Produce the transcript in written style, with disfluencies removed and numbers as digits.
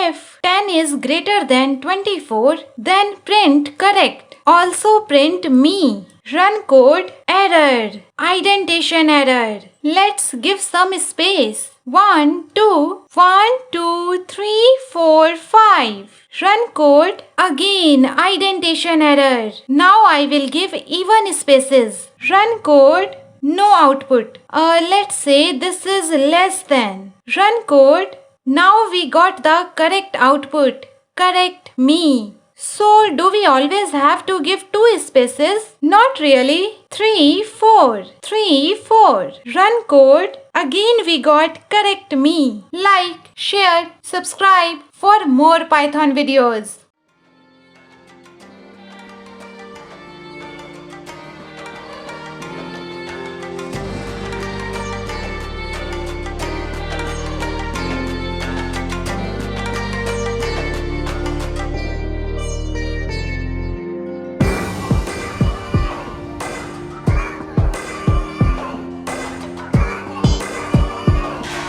If 10 is greater than 24, then print correct. Also print me. Run code error. Identation error. Let's give some space. 1, 2, 1, 2, 3, 4, 5. Run code. Again identation error. Now I will give even spaces. Run code. No output. Let's say this is less than. Run code. Now we got the correct output. Correct me. So do we always have to give 2 spaces? Not really. 3, 4. 3, 4. Run code. Again we got correct me. Like, share, subscribe for more Python videos.